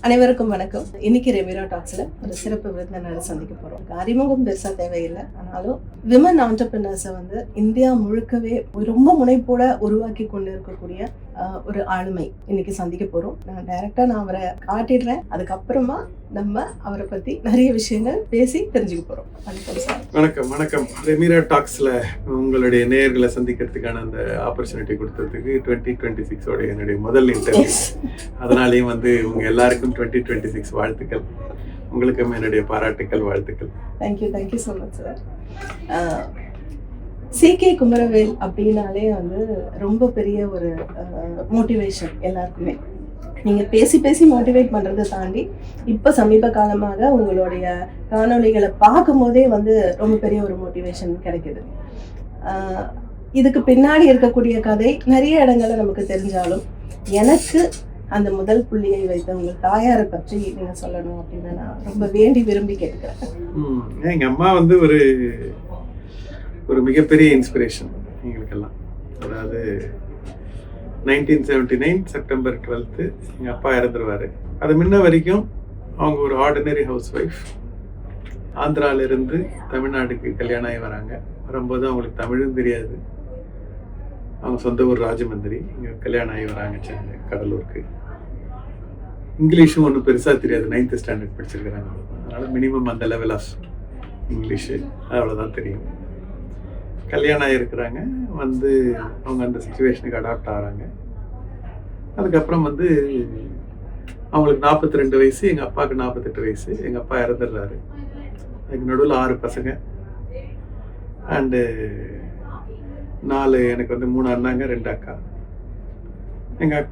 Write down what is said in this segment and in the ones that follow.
அனைவருக்கும் வணக்கம். இன்னைக்கு ரெமிரா டாக்ஸ்ல ஒரு சிறப்பு விருந்தினரை சந்திக்க போறோம். அறிமுகம் பெருசா தேவையில்லை, ஆனாலும் விமன் ஆண்டர்பிரினர்ஸை இந்தியா முழுக்கவே ரொம்ப முனைப்போட உருவாக்கி கொண்டு இருக்கக்கூடிய ஒரு ஆளுமை இன்னைக்கு சந்திக்க போறோம். நான் அவரை காட்டிடுறேன். அதுக்கப்புறமா நம்ம அவரை பத்தி நிறைய விஷயங்கள் பேசி தெரிஞ்சுக்க போறோம். வணக்கம் சார். வணக்கம். ரெமிரா டாக்ஸ்ல உங்களுடைய நேயர்களை சந்திக்கிறதுக்கான அந்த ஆப்பர்ச்சுனிட்டி கொடுத்ததுக்கு 2026 என்னுடைய முதல் இன்டர்வியூ. அதனாலேயும் உங்க எல்லாருக்கும் 2026 வாழ்த்துக்கள். உங்களுக்கும் என்னுடைய பாராட்டுக்கள், வாழ்த்துக்கள். Thank you so much sir. CK Kumaravel அப்படின்னாலே ரொம்ப பெரிய ஒரு மோட்டிவேஷன் எல்லாருக்குமே. நீங்கள் பேசி மோட்டிவேட் பண்ணுறதை தாண்டி இப்போ சமீப காலமாக உங்களுடைய காணொலிகளை பார்க்கும் போதே ரொம்ப பெரிய ஒரு மோட்டிவேஷன் கிடைக்குது. இதுக்கு பின்னாடி இருக்கக்கூடிய கதை நிறைய இடங்கள்ல நமக்கு தெரிஞ்சாலும் எனக்கு அந்த முதல் புள்ளியை வைத்த உங்கள் தாயாரை பற்றி நீங்கள் சொல்லணும் அப்படின்னு நான் ரொம்ப விரும்பி கேட்கிறேன். எங்கள் அம்மா ஒரு மிகப்பெரிய இன்ஸ்பிரேஷன் எங்களுக்கெல்லாம். அதாவது 1979 செப்டம்பர் 12 எங்கள் அப்பா இறந்துருவார். அது முன்ன வரைக்கும் அவங்க ஒரு ஆர்டினரி ஹவுஸ் ஒய்ஃப். ஆந்திராவிலிருந்து தமிழ்நாடுக்கு கல்யாணம் ஆகி வராங்க. வரும்போது அவங்களுக்கு தமிழும் தெரியாது. அவங்க சொந்த ஊர் ராஜமந்திரி. இங்கே கல்யாணம் ஆகி வராங்க சென்னை கடலூருக்கு. இங்கிலீஷும் ஒன்றும் பெருசாக தெரியாது. 9th standard படிச்சிருக்கிறாங்க. அதனால் மினிமம் அந்த லெவல் ஆஃப் இங்கிலீஷு அவ்வளோதான் தெரியும். கல்யாணம் ஆகிருக்கிறாங்க. அவங்க அந்த சிச்சுவேஷனுக்கு அடாப்ட் ஆகிறாங்க. அதுக்கப்புறம் அவங்களுக்கு 42 வயசு, எங்கள் அப்பாவுக்கு 48 வயசு. எங்கள் அப்பா இறந்துடுறாரு. அதுக்கு நடுவில் 6 பசங்க அண்டு 4 எனக்கு 3 அண்ணாங்க, 2 அக்கா. எங்கள்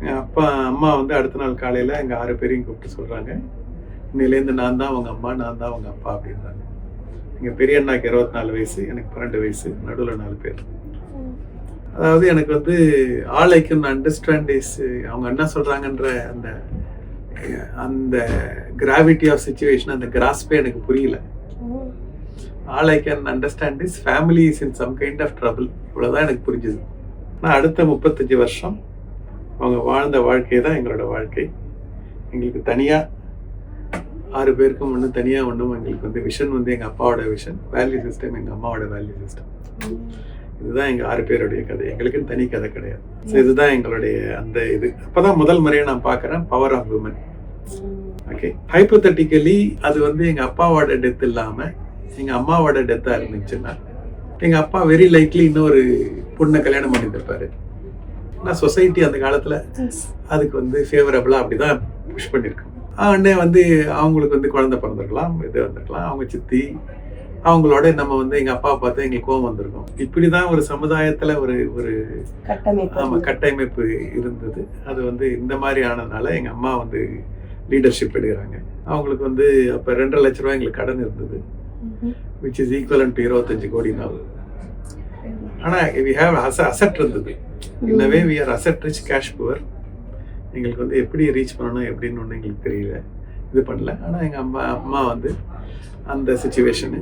அம்மா அடுத்த நாள் காலையில் எங்கள் 6 பேரையும் கூப்பிட்டு சொல்கிறாங்க, இன்னிலேருந்து நான் தான் அவங்க அம்மா, நான் தான் அவங்க அப்பா அப்படின்றாங்க. எங்கள் பெரிய அண்ணாக்கு 24 வயசு, எனக்கு 12 வயசு, நடுவில் 4 பேர். அதாவது எனக்கு all I can understand is, அவங்க என்ன சொல்கிறாங்கன்ற அந்த கிராவிட்டி ஆஃப் சிச்சுவேஷன், அந்த கிராஸ்பே எனக்கு புரியல. All I can understand is family is in some kind of trouble, இவ்வளோதான் எனக்கு புரிஞ்சுது. ஆனால் அடுத்த 35 வருஷம் அவங்க வாழ்ந்த வாழ்க்கை தான் எங்களோட வாழ்க்கை. எங்களுக்கு தனியாக 6 பேருக்கும் ஒன்று தனியாக ஒன்றும் எங்களுக்கு விஷன் எங்கள் அப்பாவோட விஷன், வேல்யூ சிஸ்டம் எங்கள் அம்மாவோட வேல்யூ சிஸ்டம். இதுதான் எங்கள் 6 பேருடைய கதை. எங்களுக்குன்னு தனி கதை கிடையாது. ஸோ இதுதான் எங்களுடைய அந்த இது. அப்போ தான் முதல் முறையாக நான் பார்க்குறேன் பவர் ஆஃப் விமன். ஓகே, ஹைப்போதட்டிக்கலி அது எங்கள் அப்பாவோட டெத் இல்லாமல் எங்கள் அம்மாவோட டெத்தாக இருந்துச்சுன்னா எங்கள் அப்பா வெரி லைக்லி இன்னொரு பொண்ணை கல்யாணம் பண்ணியிருப்பாரு. ஆனால் சொசைட்டி அந்த காலத்தில் அதுக்கு ஃபேவரபுளாக அப்படி தான் புஷ் பண்ணியிருக்கோம். உடனே அவங்களுக்கு குழந்தை பிறந்திருக்கலாம், இது வந்திருக்கலாம். அவங்க சித்தி அவங்களோட நம்ம எங்கள் அப்பா பார்த்து எங்களுக்கு கோவம் வந்திருக்கும். இப்படி தான் ஒரு சமுதாயத்தில் ஒரு கட்டமைப்பு இருந்தது. அது இந்த மாதிரி ஆனதுனால எங்கள் அம்மா லீடர்ஷிப் எடுக்கிறாங்க. அவங்களுக்கு அப்போ 2.5 லட்ச ரூபா எங்களுக்கு கடன் இருந்தது, விச் இஸ் ஈக்குவலன்ட் டு 25 கோடி நாள். ஆனால் வி ஹேவ் அசெட் இருந்தது. இன்னவே we are asset rich, cash poor. எங்களுக்கு எப்படி ரீச் பண்ணணும் எப்படின்னு ஒன்று எங்களுக்கு தெரியல, இது பண்ணல. ஆனால் எங்கள் அம்மா அந்த situation,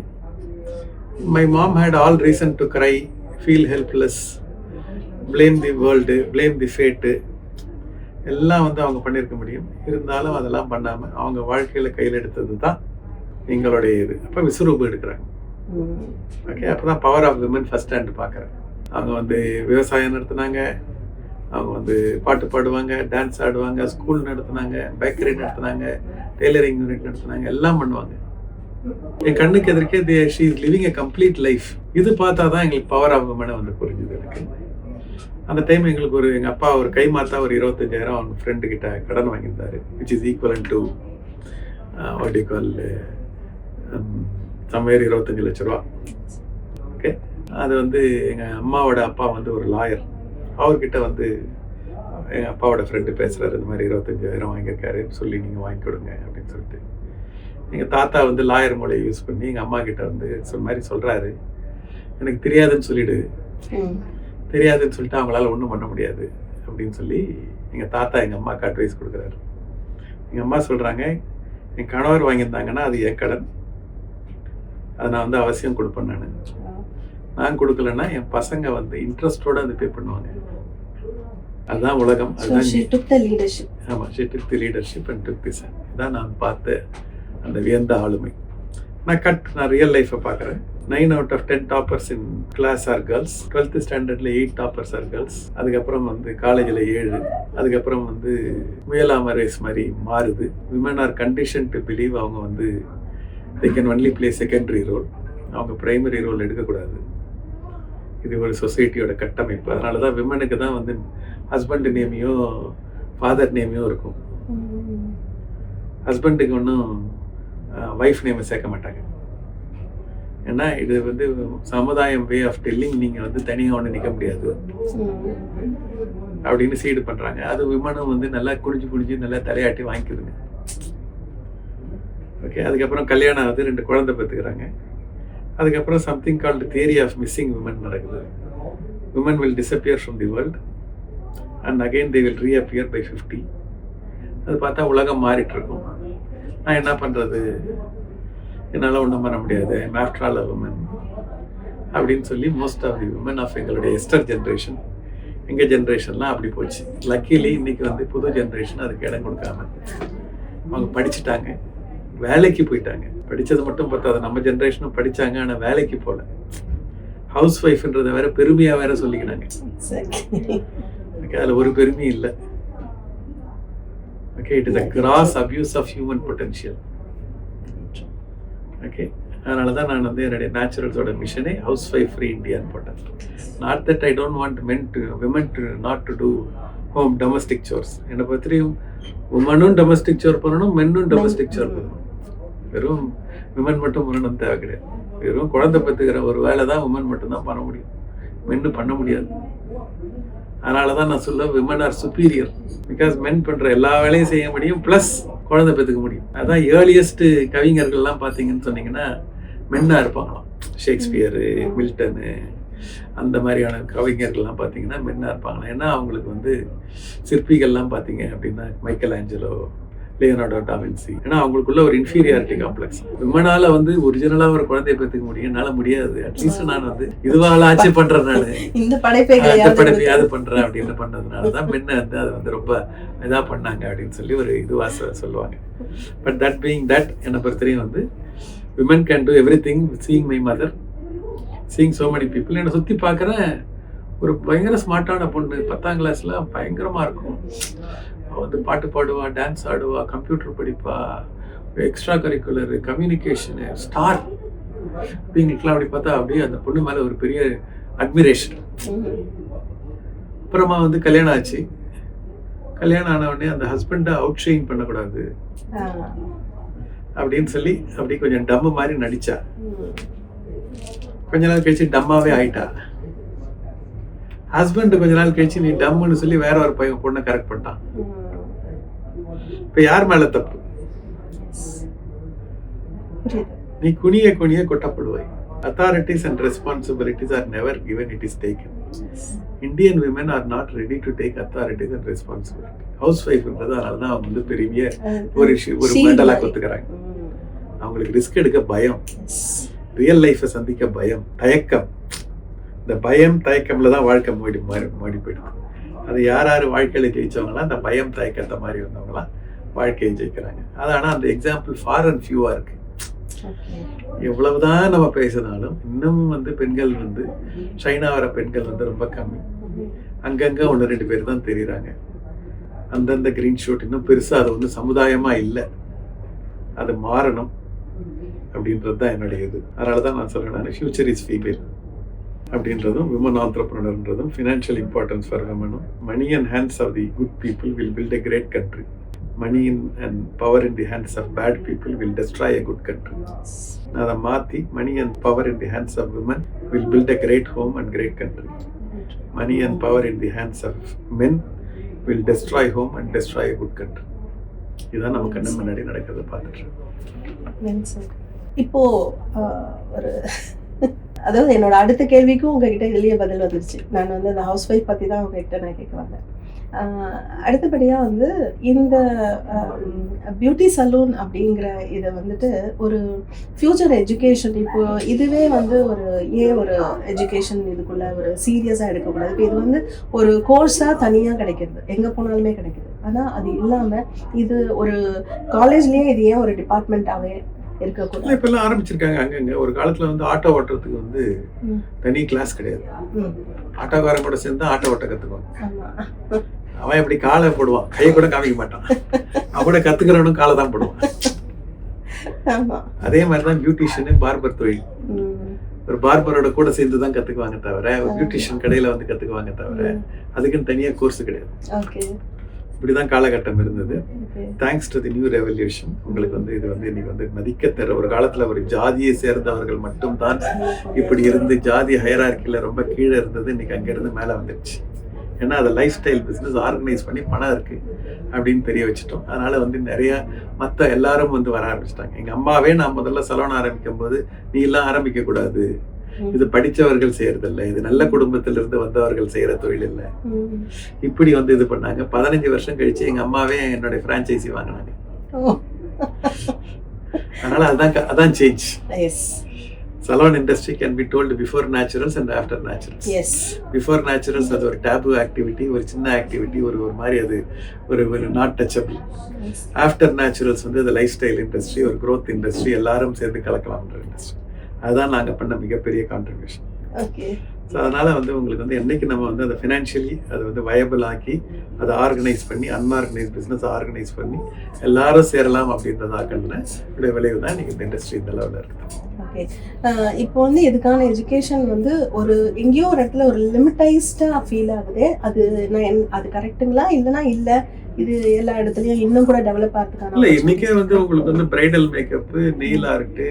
my mom had all reason to cry, feel helpless, blame the world, blame the fate, எல்லாம் அவங்க பண்ணியிருக்க முடியும். இருந்தாலும் அதெல்லாம் பண்ணாமல் அவங்க வாழ்க்கையில் கையில் எடுத்தது தான் எங்களுடைய இது. அப்போ விஸ்வரூபம் எடுக்கிறாங்க. ஓகே, அப்போ தான் power of women first hand பார்க்குறேன். அவங்க விவசாயம் நடத்துனாங்க, அவங்க பாட்டு பாடுவாங்க, டான்ஸ் ஆடுவாங்க, ஸ்கூல் நடத்துனாங்க, பேக்கரி நடத்துனாங்க, டெய்லரிங் யூனிட் நடத்துனாங்க, எல்லாம் பண்ணுவாங்க. என் கண்ணுக்கு எதிர்க்கே she is living a complete life. இது பார்த்தா தான் எங்களுக்கு பவர் ஆஃப் விமனை புரிஞ்சுது எனக்கு. அந்த டைம் எங்களுக்கு எங்கள் அப்பா ஒரு கை மாத்தா ஒரு 25,000 அவங்க ஃப்ரெண்டு கிட்ட கடன் வாங்கியிருந்தாரு, which is equivalent to what you call somewhere 25 லட்ச ரூபா. ஓகே, அது எங்கள் அம்மாவோட அப்பா ஒரு லாயர். அவர்கிட்ட எங்கள் அப்பாவோட ஃப்ரெண்டு பேசுகிறாரு, இந்த மாதிரி 25,000 வாங்கியிருக்காரு சொல்லி நீங்கள் வாங்கி கொடுங்க அப்படின்னு சொல்லிட்டு. எங்கள் தாத்தா லாயர் மூலையை யூஸ் பண்ணி எங்கள் அம்மா கிட்ட மாதிரி சொல்கிறாரு, எனக்கு தெரியாதுன்னு சொல்லிடு, தெரியாதுன்னு சொல்லிட்டு அவங்களால ஒன்றும் பண்ண முடியாது அப்படின்னு சொல்லி எங்கள் தாத்தா எங்கள் அம்மாவுக்கு அட்வைஸ் கொடுக்குறாரு. எங்கள் அம்மா சொல்கிறாங்க, என் கணவர் வாங்கியிருந்தாங்கன்னா அது என் கடன், அதை நான் அவசியம் கொடுப்பேன். நான் கொடுக்கலன்னா என் பசங்க இன்ட்ரெஸ்டோடு பே பண்ணுவாங்க. அதுதான் உலகம், So அதுதான் she took the leadership. ஆமாம், she took the leadership and took this. இதான் நான் பார்த்த அந்த வியந்த ஆளுமை. நான் ரியல் லைஃப்பை பார்க்குறேன். 9 out of 10 toppers in class are girls. 12th ஸ்டாண்டர்டில் 8 டாப்பர்ஸ் ஆர் கேர்ள்ஸ். அதுக்கப்புறம் வந்து காலேஜில் 7. அதுக்கப்புறம் வந்து முயலாம ரேஸ் மாதிரி மாறுது. Women are condition to believe அவங்க வந்து they can only play secondary role, அவங்க பிரைமரி ரோல் எடுக்கக்கூடாது. இது ஒரு சொசைட்டியோட கட்டமைப்பு. அதனால தான் விமனுக்கு தான் வந்து ஹஸ்பண்ட் நேமையோ ஃபாதர் நேமையோ இருக்கும். ஹஸ்பண்டுக்கு ஒன்றும் ஒய்ஃப் நேமை சேர்க்க மாட்டாங்க. ஏன்னா இது வந்து சமுதாயம் வே ஆஃப் டெல்லிங், நீங்கள் வந்து தனியாக ஒன்று நிற்க முடியாது அப்படின்னு சீடு பண்ணுறாங்க. அது விமனும் வந்து நல்லா குடிஞ்சு நல்லா தலையாட்டி வாங்கிக்குதுங்க. ஓகே, அதுக்கப்புறம் கல்யாணம் ஆகுது, 2 குழந்தை பெற்றுக்கிறாங்க. அதுக்கப்புறம் something called theory of missing women நடக்குது. Women will disappear from the world and again they will reappear by 50. அது பார்த்தா உலகம் மாறிட்டு இருக்கும். நான் என்ன பண்ணுறது, என்னால் ஒன்றும் பண்ண முடியாது, ஆஃப்டர் ஆல் விமன் அப்படின்னு சொல்லி most of the women of எங்களுடைய எஸ்டர் ஜென்ரேஷன், எங்கள் ஜென்ரேஷன்லாம் அப்படி போச்சு. லக்கிலி இன்னைக்கு வந்து புது ஜென்ரேஷன் அதுக்கு இடம் கொடுக்காம அவங்க படிச்சுட்டாங்க, வேலைக்கு போயிட்டாங்க. படித்தது மட்டும் பார்த்தா நம்ம ஜென்ரேஷனும் படித்தாங்க, ஆனால் வேலைக்கு போகல. ஹவுஸ் ஒய்ஃப்ன்றதை வேற பெருமையாக வேற சொல்லிக்கினாங்க. அதில் ஒரு பெருமையும் இல்லை. Okay, it is a gross abuse of human potential. Okay, அதனால தான் நான் வந்து என்னுடைய நேச்சுரல்ஸோட மிஷனே ஹவுஸ் ஒய்ஃப் ஃப்ரீ இந்தியான்னு போட்டேன். Not that I don't want women to not to do home domestic chores. என்னை பற்றியும் உமனும் டொமஸ்டிக் சோர் பண்ணணும், மென்னும் டொமஸ்டிக் சோர் பண்ணணும். வெறும் விமன் மட்டும் பண்ணணும் தேவை கிடையாது. வெறும் குழந்தை பெற்றுக்கிற ஒரு வேலை தான் விமன் மட்டும்தான் பண்ண முடியும், மென்னு பண்ண முடியாது. அதனால தான் நான் சொல்ல விமன் ஆர் சுப்பீரியர். பிகாஸ் மென் பண்ணுற எல்லா வேலையும் செய்ய முடியும், ப்ளஸ் குழந்தை பெற்றுக்க முடியும். அதான் ஏர்லியஸ்ட் கவிஞர்கள்லாம் பார்த்தீங்கன்னு சொன்னீங்கன்னா மென்னாக இருப்பாங்களாம். ஷேக்ஸ்பியரு, மில்டனு, அந்த மாதிரியான கவிஞர்கள்லாம் பார்த்தீங்கன்னா மென்னாக இருப்பாங்களாம். ஏன்னா அவங்களுக்கு வந்து சிற்பிகள்லாம் பார்த்தீங்க அப்படின்னா மைக்கேல் ஆஞ்சலோ, லியோனார்டோ டாவின்சி, ஏன்னா அவங்களுக்குள்ள ஒரு இன்ஃபீரியாரிட்டி காம்ப்ளெக்ஸ். விமனால வந்து ஒரிஜினலா ஒரு குழந்தைய பெற்றுக்க முடியும், என்னால முடியாது. அட்லீஸ்ட் நான் வந்து இதுவால ஆட்சி பண்றேன், நான் இந்த படைப்பையாவது பண்றேன் அப்படின்னு பண்ணதுனாலதான் மென்ன வந்து அதை வந்து ரொம்ப இதா பண்ணாங்க அப்படின்னு சொல்லி ஒரு இதுவா சொல்லுவாங்க. பட் தட் பீயிங் தட், என்னை பொறுத்தவரையும் வந்து women can do every thing. Seeing my mother, seeing so many people. என்னை சுற்றி பார்க்குறேன், ஒரு பயங்கர ஸ்மார்ட்டான பொண்ணு, 10ஆம் கிளாஸ்ல பயங்கரமா இருக்கும். வந்து பாட்டு பாடுவா, டான்ஸ் ஆடுவா, கம்ப்யூட்டர் படிப்பா, எக்ஸ்ட்ரா கரிக்குலர், கம்யூனிகேஷனு, ஸ்டார் அப்படிங்களுக்குலாம் அப்படி பார்த்தா அப்படியே அந்த பொண்ணு மேலே ஒரு பெரிய அட்மிரேஷன். அப்புறமா வந்து கல்யாணம் ஆச்சு. கல்யாணம் ஆன உடனே அந்த ஹஸ்பண்டை அவுட் ஷெயின் பண்ணக்கூடாது அப்படின்னு சொல்லி அப்படி கொஞ்சம் டம்மு மாதிரி நடிச்சா. கொஞ்ச நாள் கழிச்சு டம்மாவே ஆயிட்டா. ஹஸ்பண்ட் கொஞ்ச நாள் கழிச்சு நீ டம்முன்னு சொல்லி வேற ஒரு பையன் பொண்ணை கரெக்ட் பண்ணிட்டான். இப்ப யார் மேல தப்பு? நீ குனிய குனிய கொட்டப்படுவாய். Authorities and responsibilities are never given, it is taken. Indian women are not ready to take authorities and responsibility. Housewife அதனாலதான் அவங்க வந்து பெரிய ஒரு மெண்டலா கொத்துக்கிறாங்க. அவங்களுக்கு ரிஸ்க் எடுக்க பயம், ரியல் லைஃபை சந்திக்க பயம், தயக்கம். இந்த பயம் தயக்கம்ல தான் வாழ்க்கை மாடி போயிடும். அது யார் வாழ்க்கையில ஜெயிச்சவங்களாம் அந்த பயம் தயக்கத்தை மாதிரி வந்தவங்களாம் வாழ்க்கையை ஜெயிக்கிறாங்க. அது ஆனால் அந்த எக்ஸாம்பிள் ஃபார் அண்ட் ஃபியூவா இருக்கு. எவ்வளவுதான் நம்ம பேசினாலும் இன்னமும் வந்து பெண்கள் வந்து சைனா வர பெண்கள் வந்து ரொம்ப கம்மி. அங்கங்க 1-2 பேர் தான் தெரியுறாங்க. அந்தந்த கிரீன் ஷூட் இன்னும் பெருசா அது வந்து சமுதாயமா இல்லை, அது மாறணும் அப்படின்றது தான் என்னுடைய இது. அதனாலதான் நான் சொல்றேன், ஃபியூச்சர் இஸ் ஃபீமேல் அப்படின்றதும், விமன் ஆண்டர்பிரினர்ன்றதும், ஃபினான்ஷியல் இம்பார்ட்டன்ஸ் ஃபார் விமனும், money and hands of the good people will build a great country. Money and power in the hands of bad people will destroy a good country. அதை மாற்றி money and power in the hands of women will build a great home and great country. Money and power in the hands of men will destroy home and destroy a good country. இதுதான் நம்ம கண்ணு முன்னாடி நடக்கிறத பார்த்துட்டு. இப்போ ஒரு அதாவது என்னோட அடுத்த கேள்விக்கும் உங்ககிட்ட இதுலயே பதில் வந்துருச்சு. நான் வந்து அந்த ஹவுஸ் ஒய்ஃப் பத்தி தான் உங்ககிட்ட நான் கேட்க வந்தேன். அடுத்தபடியாக வந்து இந்த பியூட்டி சலூன் அப்படிங்கிற இதை வந்துட்டு ஒரு ஃப்யூச்சர் எஜுகேஷன், இப்போ இதுவே வந்து ஒரு எஜுகேஷன் இதுக்குள்ள ஒரு சீரியஸாக எடுக்கக்கூடாது. இப்போ இது வந்து ஒரு கோர்ஸாக தனியாக கிடைக்கிறது, எங்கே போனாலுமே கிடைக்குது. ஆனால் அது இல்லாமல் இது ஒரு காலேஜ்லேயே இது ஏன் ஒரு டிபார்ட்மெண்ட்டாகவே இருக்கக்கூடாது? இப்ப எல்லாம் ஆரம்பிச்சிருக்காங்க அங்கங்க. ஒரு காலத்துல வந்து ஆட்டோ ஓட்டுறதுக்கு வந்து தனி கிளாஸ் கிடையாது. ஆட்டோக்காரன் கூட சேர்ந்து ஆட்டோ ஓட்ட கத்துக்குவாங்க. அவன் எப்படி காலை போடுவான், கையை கூட காமிக்க மாட்டான். அவன் கூட கத்துக்கிறவனும் காலை தான் போடுவான். அதே மாதிரிதான் பியூட்டிஷியனு, பார்பர் தொழில். ஒரு பார்பரோட கூட சேர்ந்து தான் கத்துக்குவாங்க தவிர, ஒரு பியூட்டிஷியன் கடையில வந்து கத்துக்குவாங்க தவிர அதுக்குன்னு தனியா கோர்ஸ் கிடையாது. இப்படிதான் காலகட்டம் இருந்தது. Thanks to the new revolution உங்களுக்கு வந்து இது வந்து இன்னைக்கு வந்து மதிக்க தர. ஒரு காலத்துல ஒரு ஜாதியை சேர்ந்தவர்கள் மட்டும் தான் இப்படி இருந்து ஜாதி ஹையரார்க்கில ரொம்ப கீழே இருந்தது. இன்னைக்கு அங்க இருந்து மேல வந்துருச்சு. ஏன்னா அதை லைஃப் ஸ்டைல் பிஸ்னஸ் ஆர்கனைஸ் பண்ணி பணம் இருக்கு அப்படின்னு தெரிய வச்சுட்டோம். அதனால வந்து நிறைய மற்ற எல்லாரும் வந்து வர ஆரம்பிச்சிட்டாங்க. எங்க அம்மாவே நான் முதல்ல சலூன் ஆரம்பிக்கும் போது, நீ எல்லாம் ஆரம்பிக்க கூடாது, இது படிச்சவர்கள் செய்யறதில்ல, இது நல்ல குடும்பத்திலிருந்து வந்தவர்கள் செய்யற தொழில் இல்லை, இப்படி வந்து இது பண்ணாங்க. 15 வருஷம் கழிச்சு எங்க அம்மாவே என்னுடைய பிரான்ச்சைசி வாங்கினாங்க. அதனால அதான் change. Salon industry can be told before naturals and after naturals. Yes. Before naturals அது ஒரு taboo activity, ஒரு சின்ன ஆக்டிவிட்டி, ஒரு மாதிரி அது ஒரு நாட் டச்சபிள். ஆஃப்டர் நேச்சுரல்ஸ் வந்து அது லைஃப் ஸ்டைல் இண்டஸ்ட்ரி, ஒரு growth இண்டஸ்ட்ரி, எல்லாரும் சேர்ந்து கலக்கலாம்ன்ற இண்டஸ்ட்ரி. அதுதான் நாங்கள் பண்ண மிகப்பெரிய கான்ட்ரிபியூஷன். ஓகே. ஸோ அதனால வந்து உங்களுக்கு வந்து என்னைக்கு நம்ம வந்து அதை ஃபினான்ஷியலி அதை வந்து வயபிள் ஆக்கி அதை ஆர்கனைஸ் பண்ணி அன்ஆர்கனைஸ் பிஸ்னஸ் ஆர்கனைஸ் பண்ணி எல்லாரும் சேரலாம் அப்படின்றத ஆக்கணும்னா இதோட விளைவு தான் இன்னைக்கு இந்த இண்டஸ்ட்ரி இந்த லெவலில் இருக்குது. ஓகே. இப்போ வந்து இதுக்கான எஜுகேஷன் வந்து ஒரு எங்கேயோ ஒரு இடத்துல ஒரு லிமிட்டைஸ்டாக ஃபீல் ஆகுது. அது கரெக்டுங்களா இல்லைனா இல்லை இது எல்லா இடத்துலையும் இன்னும் கூட டெவலப் ஆகிறதுக்கான? இல்லை, இன்னைக்கே வந்து உங்களுக்கு வந்து பிரைடல் மேக்கப்பு, நெயில் ஆர்ட்டு,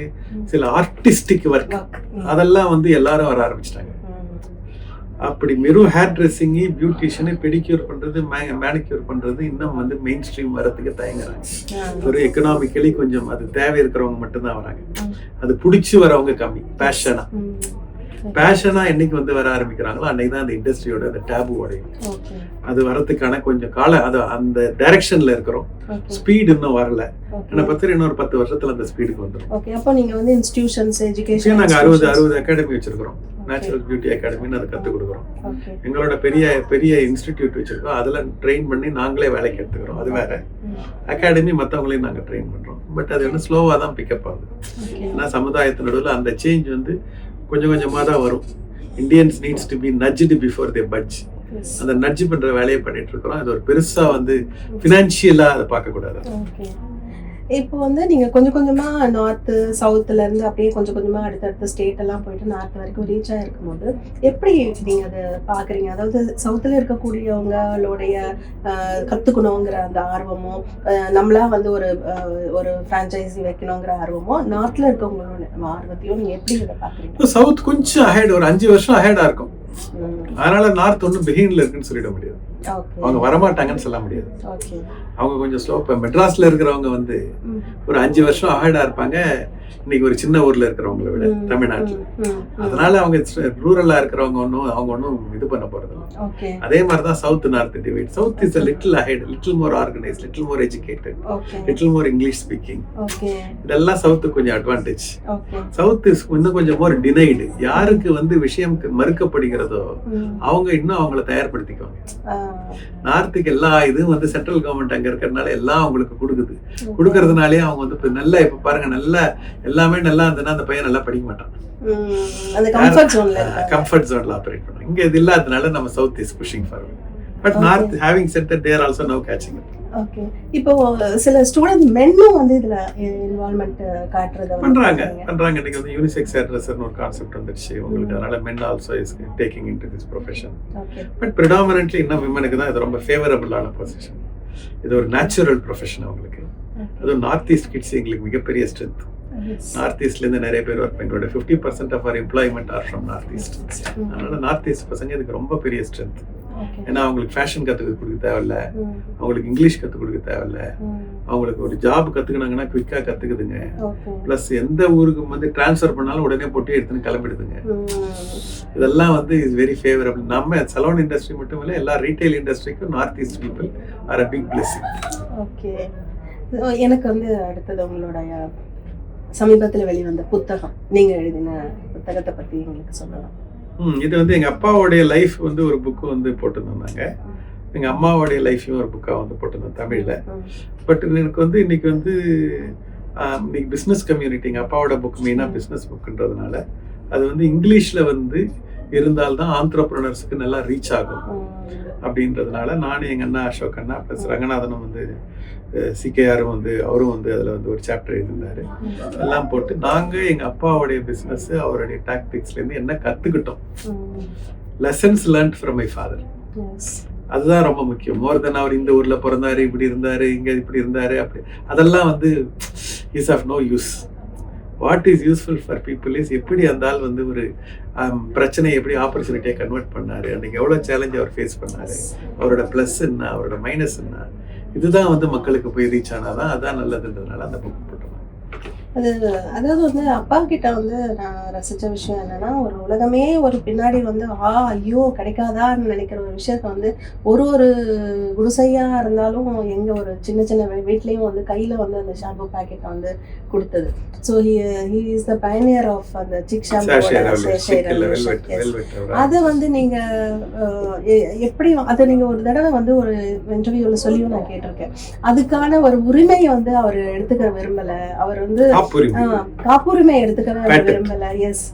சில ஆர்டிஸ்டிக் ஒர்க் அதெல்லாம் வந்து எல்லாரும் வர ஆரம்பிச்சிட்டாங்க. அப்படி வெறும் ஹேர் ட்ரெஸ்ஸிங்கு, பியூட்டிஷியனு, பெடிக்யூர் பண்றது, மேனிக்யூர் பண்றது இன்னும் வந்து மெயின் ஸ்ட்ரீம் வரத்துக்கு தயங்குறாங்க. ஒரு எக்கனாமிக்கலி கொஞ்சம் அது தேவை இருக்கிறவங்க மட்டும்தான் வராங்க. அது பிடிச்சி வரவங்க கம்மி. பேஷனா என்னைக்கு வந்து வர ஆரம்பிக்கிறாங்களோ அன்னைக்கு தான் அந்த இண்டஸ்ட்ரியோட அந்த டேபு உடையும். அது வரதுக்கான கொஞ்சம் கால அது அந்த டைரக்ஷன்ல இருக்கிறோம். ஸ்பீடு இன்னும் வரல. என்ன பத்தி இன்னொரு 10 வருஷத்துல அந்த ஸ்பீடுக்கு வந்துடும். ஓகே. அப்போ நீங்க வந்து இன்ஸ்டிடியூஷன்ஸ் எஜுகேஷன் நாங்க 60 அகாடமி வச்சிருக்கிறோம். நேச்சுரல் பியூட்டி அகாடமின்னு அதை கற்றுக் கொடுக்குறோம். எங்களோட பெரிய இன்ஸ்டிடியூட் வச்சிருக்கோம். அதில் ட்ரெயின் பண்ணி நாங்களே வேலைக்கு எடுத்துக்கிறோம். அது வேற. அகாடமி மற்றவங்களையும் நாங்கள் ட்ரெயின் பண்ணுறோம். பட் அது வந்து ஸ்லோவாக தான் பிக்கப் ஆகுது. ஏன்னா சமுதாயத்து நடுவில் அந்த சேஞ்ச் வந்து கொஞ்சம் கொஞ்சமாக தான் வரும். Indians needs to be nudged before they budge. அந்த நட்ஜ் பண்ணுற வேலையை பண்ணிட்டு இருக்கிறோம். அது ஒரு பெருசாக வந்து ஃபினான்ஷியலாக அதை பார்க்கக்கூடாது. இப்போ வந்து நீங்கள் கொஞ்சம் கொஞ்சமாக நார்த்து சவுத்துலேருந்து அப்படியே கொஞ்சம் கொஞ்சமாக அடுத்தடுத்த ஸ்டேட் எல்லாம் போயிட்டு நார்த் வரைக்கும் ரீச் ஆகிருக்கும் போது எப்படி நீங்கள் அதை பார்க்குறீங்க? அதாவது சவுத்தில் இருக்கக்கூடியவங்களுடைய கற்றுக்கணுங்கிற அந்த ஆர்வமோ, நம்மளா வந்து ஒரு ஃப்ரான்ச்சைஸி வைக்கணுங்கிற ஆர்வமோ, நார்த்தில் இருக்கவங்களோட ஆர்வத்தையும் நீங்கள் எப்படி இதை பார்க்குறீங்க? சவுத் கொஞ்சம் அஹெட், ஒரு 5 வருஷம் அஹெடாக இருக்கும். அதனால நார்த் ஒன்றும் பிகின்ல இருக்குன்னு சொல்லிட முடியாது. அவங்க வரமாட்டாங்கன்னு சொல்ல முடியாது. அவங்க கொஞ்சம் ஸ்லோ. இப்போ மெட்ராஸ்ல இருக்கிறவங்க வந்து ஒரு 5 வருஷம் அஹெடா இருப்பாங்க இன்னைக்கு ஒரு சின்ன ஊர்ல இருக்கிறவங்களை விட தமிழ்நாட்டுல. அதனால அவங்க ரூரலா இருக்கிறவங்க அவங்க ஒன்றும் இது பண்ண போறது இல்லை. அதே மாதிரிதான் south north divide. South is little ahead, little more organise, little more educated, little more English speaking. இதெல்லாம் சவுத்துக்கு கொஞ்சம் அட்வான்டேஜ். சவுத் இஸ் இன்னும் கொஞ்சம் மோர் டினைடு. யாருக்கு வந்து விஷயம் மறுக்கப்படுகிறதோ அவங்க இன்னும் அவங்கள தயார்படுத்திக்குவாங்க. நார்த்துக்கு எல்லா இதுவும் வந்து சென்ட்ரல் கவர்மெண்ட் அங்க இருக்கிறதுனால எல்லாம் அவங்களுக்கு கொடுக்கறதுனாலே அவங்க வந்து நல்லா இப்ப பாருங்க நல்லா எல்லாமே நல்லா இருந்ததுன்னா அந்த பையன் நல்லா படிக்க மாட்டான். கம்ஃபர்ட் ஜோன்ல ஆபரேட் பண்ணுவாங்க. இங்க இது இல்லாதனால நம்ம south is pushing forward. But north having set that they are also நவ கேட்சிங் அப். ஓகே. இப்போ சில ஸ்டூடண்ட் மென்னும் வந்து இதுல இன்வால்வ்மென்ட் காட்றத பண்றாங்க. இன்னைக்கு வந்து யூனிசெக்ஸ் ஹேர்ட்ரெஸ்ஸர்னு ஒரு கான்செப்ட் வந்துருச்சு உங்களுக்கு. அதனால men also is taking into this profession. But predominantly இன்னும் விமனுக்கு தான் இது ரொம்ப ஃபேவரபிளான பொசிஷன். இது ஒரு நேச்சுரல் ப்ரொஃபஷன் அவங்களுக்கு. அதுவும் நார்த் ஈஸ்ட் கிட்ஸ் எங்களுக்கு மிகப்பெரிய ஸ்ட்ரென்த். நார்த் ஈஸ்ட்ல இருந்து நிறைய பேர் ஒர்க் எங்களோட 50% of our employment are from north east. அதனால நார்த் ஈஸ்ட் பசங்க இதுக்கு ரொம்ப பெரிய ஸ்ட்ரென்த். Okay. ஏன்னா அவங்களுக்கு ஃபேஷன் கற்றுக் கொடுக்க தேவையில்ல, ம். அவங்களுக்கு இங்கிலீஷ் கற்றுக் கொடுக்க தேவையில்ல, ம். அவங்களுக்கு ஒரு ஜாப் கற்றுக்கினாங்கன்னா குவிக்காக கற்றுக்குதுங்க. Okay. ப்ளஸ் எந்த ஊருக்கு வந்து ட்ரான்ஸ்ஃபர் பண்ணாலும் உடனே பொட்டி எடுத்துன்னு கிளம்பிடுதுங்க. ம். இதெல்லாம் வந்து இஸ் வெரி ஃபேவரபிள். நம்ம சலூன் இண்டஸ்ட்ரி மட்டும் இல்லை, எல்லா ரீட்டைல் இண்டஸ்ட்ரிக்கும் North East people are a big blessing. Okay. எனக்கு வந்து அடுத்தது உங்களுடைய சமீபத்தில் வெளிவந்த புத்தகம், நீங்க எழுதின புத்தகத்தை பத்தி எங்களுக்கு சொல்லலாம். இது வந்து எங்கள் அப்பாவோடைய லைஃப் வந்து ஒரு புக்கு வந்து போட்டிருந்தாங்க. எங்கள் அம்மாவோடைய லைஃப்பையும் ஒரு புக்காக வந்து போட்டிருந்தோம் தமிழில். பட் எனக்கு வந்து இன்னைக்கு வந்து இன்னைக்கு பிஸ்னஸ் கம்யூனிட்டி, எங்கள் அப்பாவோட புக் மெயினாக பிஸ்னஸ் புக்குன்றதுனால அது வந்து இங்கிலீஷில் வந்து இருந்தால்தான் ஆண்டர்ப்ரனர்ஸுக்கு நல்லா ரீச் ஆகும் அப்படின்றதுனால நானும் எங்கள் அண்ணா அசோக் அண்ணா ப்ளஸ் ரங்கநாதனும் வந்து சிகேஆரும் வந்து அவரும் வந்து அதில் வந்து ஒரு சாப்டர் எழுதியிருந்தாரு. எல்லாம் போட்டு நாங்கள் எங்கள் அப்பாவுடைய பிஸ்னஸ் அவருடைய டாக்டிக்ஸ்லேருந்து என்ன கற்றுக்கிட்டோம், lessons learnt from my father, அதுதான் ரொம்ப முக்கியம். மோர் தென் அவர் இந்த ஊரில் பிறந்தாரு, இப்படி இருந்தாரு, இங்கே இப்படி இருந்தாரு, அப்படி அதெல்லாம் வந்து is of no use. What is useful for people is எப்படி அந்த ஆள் வந்து ஒரு பிரச்சனையை எப்படி ஆப்பர்ச்சுனிட்டியாக கன்வெர்ட் பண்ணாரு, அன்றைக்கி எவ்வளோ சேலஞ்ச் அவர் ஃபேஸ் பண்ணாரு, அவரோட ப்ளஸ் என்ன, அவரோட மைனஸ் என்ன, இதுதான் வந்து மக்களுக்கு போய் ரீச் ஆனாதான் அதான் நல்லதுன்றதுனால அந்த புக் போட்டோம். அதாவது வந்து அப்பா கிட்ட வந்து நான் ரசிச்ச விஷயம் என்னன்னா, ஒரு உலகமே ஒரு பின்னாடி வந்து ஐயோ கிடைக்காதான்னு நினைக்கிற ஒரு விஷயத்த வந்து ஒரு குடிசையா இருந்தாலும் எங்க ஒரு சின்ன சின்ன வீட்லயும் வந்து கையில வந்து அந்த ஷாம்பு பாக்கெட் வந்து கொடுத்தது. So he is the pioneer of அந்த சிக் ஷாம்பு. அதை வந்து நீங்க எப்படி அதை நீங்க ஒரு தடவை வந்து ஒரு இன்டர்வியூல சொல்லியும் நான் கேட்டிருக்கேன். அதுக்கான ஒரு உரிமையை வந்து அவர் எடுத்துக்க விரும்பல, அவர் வந்து காப்புரிமை எடுத்துக்கவே விரும்பல. எஸ்,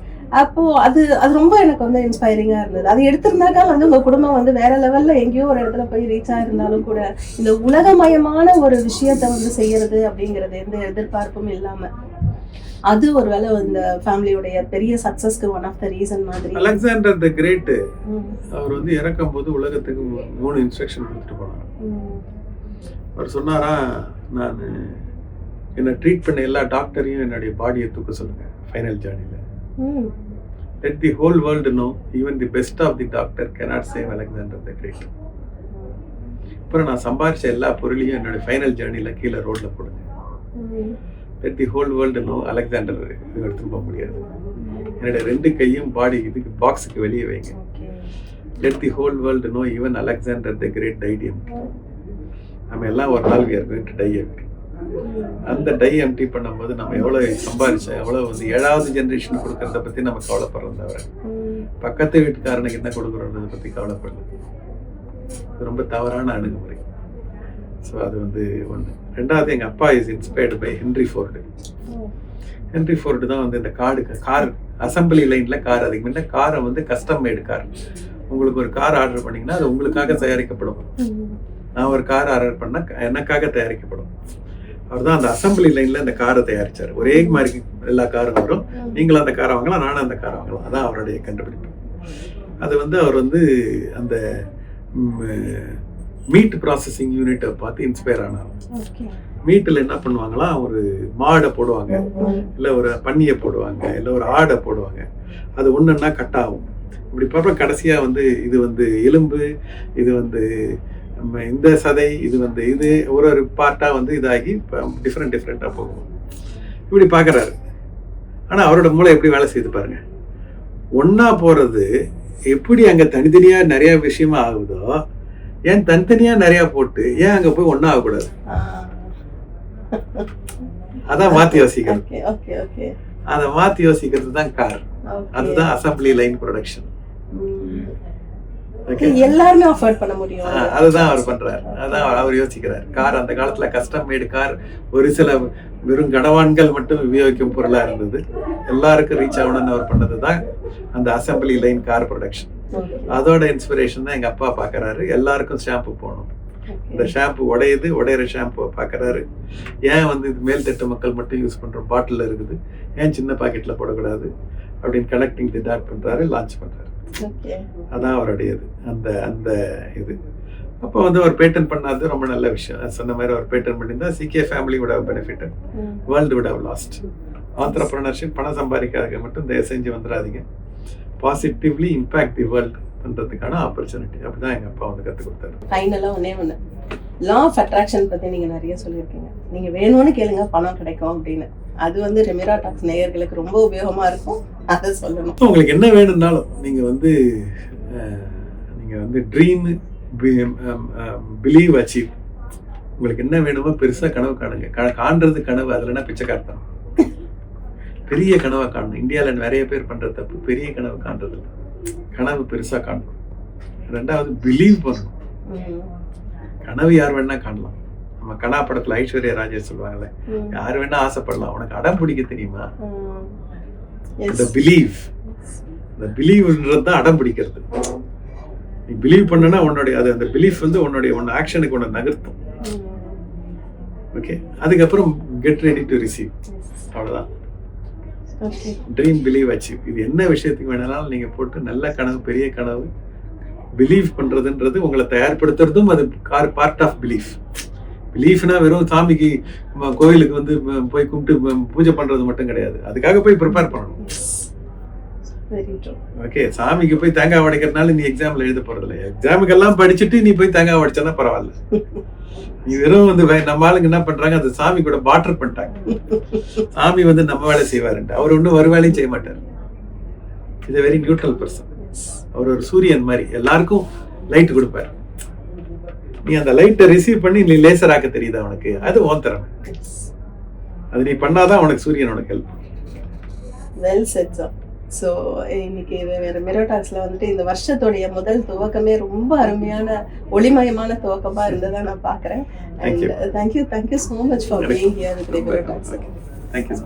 அப்போ அது ரொம்ப எனக்கு வந்து இன்ஸ்பைரிங்கா இருந்தது. அது எடுத்திருந்தாக்கா வந்து உங்க குடும்பம் வந்து வேற லெவல்ல எங்கேயோ ஒரு இடத்துல போய் ரீச் ஆயிருந்தாலும் கூட இந்த உலகமயமான ஒரு விஷயத்த வந்து செய்யறது அப்படிங்கிறது எந்த எதிர்பார்ப்பும் இல்லாம அது ஒரு வேளை இந்த ஃபேமிலியோடைய பெரிய சக்சஸ்க்கு ஒன் ஆஃப் த ரீசன் மாதிரி. அலெக்சாண்டர் தி கிரேட் அவர் வந்து இறக்கும் போது உலகத்துக்கு 3 இன்ஸ்ட்ரக்ஷன் கொடுத்துட்டு போனார். அவர் சொன்னாரா, நான் என்னை ட்ரீட் பண்ண எல்லா டாக்டரையும் என்னுடைய பாடியை தூக்க சொல்லுங்க ஃபைனல் ஜேர்னியில். Let the whole world know even the best of the doctor cannot save Alexander the Great. அப்புறம் நான் சம்பாரிச்ச எல்லா பொருளையும் என்னுடைய ஃபைனல் ஜேர்னியில் கீழே ரோட்டில் போடுங்க. Let the whole world know Alexander எடுத்துன்னு போக முடியாது, என்னுடைய 2 கையும் பாடி இதுக்கு பாக்ஸுக்கு வெளியே வைங்க. Let the whole world know even Alexander the Great died empty. நம்ம எல்லாம் ஒரு நாள் we are going to die empty. அந்த டை எம்டி பண்ணும்போது நம்ம எவ்வளோ சம்பாதிச்சோம், எவ்வளோ வந்து 7வது ஜென்ரேஷன் கொடுக்கறத பற்றி நம்ம கவலைப்படுறோம் தவிர பக்கத்து வீட்டுக்காரனுக்கு என்ன கொடுக்குறோன்றதை பற்றி கவலைப்படல. இது ரொம்ப தவறான அணுகுமுறை. ஸோ அது வந்து ஒன்று. 2வது, எங்கள் அப்பா is inspired by Henry Ford. Henry Ford தான் வந்து இந்த கார் அசம்பிளி லைனில் கார், அதுக்கு முன்ன காரை வந்து கஸ்டம் மேடு கார். உங்களுக்கு ஒரு கார் ஆர்டர் பண்ணிங்கன்னா அது உங்களுக்காக தயாரிக்கப்படும். நான் ஒரு கார் ஆர்டர் பண்ணால் எனக்காக தயாரிக்கப்படும். அவர் தான் அந்த அசம்பிளி லைனில் அந்த காரை தயாரித்தார். ஒரே மாதிரி எல்லா காரும் வரும், நீங்களும் அந்த காரை வாங்கலாம், நானும் அந்த காரை வாங்கலாம். அதான் அவருடைய கண்டுபிடிப்பு. அது வந்து அவர் வந்து அந்த மீட் ப்ராசஸிங் யூனிட்டை பார்த்து இன்ஸ்பயர் ஆனார். மீட்டில் என்ன பண்ணுவாங்களா, ஒரு மாடை போடுவாங்க, இல்லை ஒரு பன்னியை போடுவாங்க, இல்லை ஒரு ஆடை போடுவாங்க. அது ஒன்றுன்னா கட் ஆகும். இப்படி பார்ப்போம். கடைசியாக வந்து இது வந்து எலும்பு, இது வந்து இந்த சதை, இது வந்து இது ஒரு பார்ட்டாக வந்து இதாகி டிஃப்ரெண்ட்டாக போகும். இப்படி பார்க்குறாரு. ஆனால் அவரோட மூளை எப்படி வேலை செய்து பாருங்க. ஒன்றா போகிறது எப்படி அங்கே தனித்தனியாக நிறைய விஷயமா ஆகுதோ, ஏன் தனித்தனியாக நிறையா போட்டு ஏன் அங்கே போய் ஒன்றா ஆகக்கூடாது? அதான் மாற்றி யோசிக்கிறது. அதை மாற்றி யோசிக்கிறது தான் கார். அதுதான் அசம்பிளி லைன் ப்ரொடக்ஷன். எல்லாருமே அஃபோர்ட் பண்ண முடியும். அதுதான் அவர் பண்றாரு. அதான் அவர் யோசிக்கிறார். கார் அந்த காலத்துல கஸ்டம் மேடு கார் ஒரு சில வெறும் கனவான்கள் மட்டும் உபயோகிக்கும் பொருளா இருந்தது. எல்லாருக்கும் ரீச் ஆகணும்னு அவர் பண்ணதுதான் அந்த அசம்பிளி லைன் கார் ப்ரொடக்ஷன். அதோட இன்ஸ்பிரேஷன் தான் எங்க அப்பா பாக்குறாரு. எல்லாருக்கும் ஷாம்பு போகணும், இந்த ஷாம்பு உடையிற ஷாம்பு பாக்குறாரு. ஏன் வந்து இது மேல்தட்டு மக்கள் மட்டும் யூஸ் பண்ற பாட்டில் இருக்குது, ஏன் சின்ன பாக்கெட்ல போடக்கூடாது அப்படின்னு கனெக்டிங் தி டாட் பண்றாரு, லான்ச் பண்றாரு. அதான் அவருடையது அந்த அந்த இது. அப்போ வந்து அவர் பேட்டன் பண்ணாது ரொம்ப நல்ல விஷயம். சொன்ன மாதிரி அவர் பேட்டன் பண்ணியிருந்தா CK family would have benefited, world would have lost. ஆண்டர்பிரினர்ஷிப் பணம் சம்பாதிக்காத மட்டும் தயவு செஞ்சு வந்துடாதீங்க. Positively impact the world. பண்றதுக்கான ஆப்பர்ச்சுனிட்டி. அப்படிதான் எங்க அப்பா வந்து கற்றுக் கொடுத்தாரு. ஃபைனலாக ஒன்று லா ஆஃப் அட்ராக்ஷன் பற்றி நீங்கள் நிறைய சொல்லியிருக்கீங்க. நீங்கள் வேணும்னு கேளுங்க பணம் கிடைக்கும் அப்படின்னு. அது வந்து ரெமிரா டாக்ஸ் நேயர்களுக்கு ரொம்ப உபயோகமாக இருக்கும். அதை சொல்லணும். உங்களுக்கு என்ன வேணும்னாலும் நீங்கள் வந்து ட்ரீம் பிலீவ் அச்சீவ். உங்களுக்கு என்ன வேணுமோ பெருசாக கனவு காணுங்க. காண்றது கனவு, அதில் என்ன பிச்சைக்காரத்தனம். பெரிய கனவை காணணும். இந்தியாவில் நிறைய பேர் பண்ற தப்பு பெரிய கனவு காண்றது இல்லை. கனவு பெருசாக காணணும். ரெண்டாவது பிலீவ் பண்ணணும். கனவு யார் வேணா காணலாம். நம்ம கனா படத்துல ஐஸ்வர்யா ராஜேஷ் சொல்லுவாங்கல்ல, யார் வேணா ஆசைப்படலாம், உனக்கு அடம் பிடிக்க தெரியுமா? இந்த பிலீவ், இந்த பிலீவ்ன்றது தான் அடம் பிடிக்கிறது. நீ பிலீவ் பண்ணனா உன்னுடைய அது அந்த பிலீஃப் வந்து உன்னுடைய ஆக்ஷனுக்கு உன்னை நகர்த்தும். ஓகே, அதுக்கப்புறம் கெட் ரெடி டு ரிசீவ். அவ்வளவுதான். Dream believe achieve. இது என்ன விஷயத்துக்கு வேணாலும் நீங்க போட்டு நல்ல கனவு, பெரிய கனவு பிலீவ் பண்றதுன்றது உங்களை தயார்படுத்துறதும் அது பார்ட் ஆஃப் பிலீஃப். பிலீஃப்னா வெறும் சாமிக்கு கோயிலுக்கு வந்து போய் கும்பிட்டு பூஜை பண்றது மட்டும் கிடையாது. அதுக்காக போய் ப்ரிப்பேர் பண்ணணும். ஓகே, சாமிக்கு போய் தேங்காய் உடைக்கிறதுனால நீ எக்ஸாம்ல எழுத போறது இல்லை. எக்ஸாமுக்கெல்லாம் படிச்சுட்டு நீ போய் தேங்காய் உடைச்சா பரவாயில்ல. நீ வெறும் வந்து நம்ம ஆளுங்க என்ன பண்றாங்க, அந்த சாமி கூட பாட்டர் பண்ணிட்டாங்க. சாமி வந்து நம்ம வேலை செய்வாருன்ட்டு அவர் ஒன்றும் ஒரு வேலையும் செய்ய மாட்டார். இது வெரி நியூட்ரல் பர்சன். அவர் ஒரு சூரியன் மாதிரி எல்லாருக்கும் லைட் கொடுப்பாரு. நீ அந்த லைட்டை ரிசீவ் பண்ணி நீ லேசர் ஆக்க தெரியுதா உனக்கு? அது உன் திறமை. அது நீ பண்ணாதான் உனக்கு சூரியன் உனக்கு help. Well set sir. So இன்னைக்கு ரெமிரா டாக்ஸ்ல வந்துட்டு இந்த வருஷத்துடைய முதல் துவக்கமே ரொம்ப அருமையான ஒளிமயமான துவக்கமா இருந்ததா நான் பாக்குறேன். Thank you so much for being here with Remira talks. Thank you.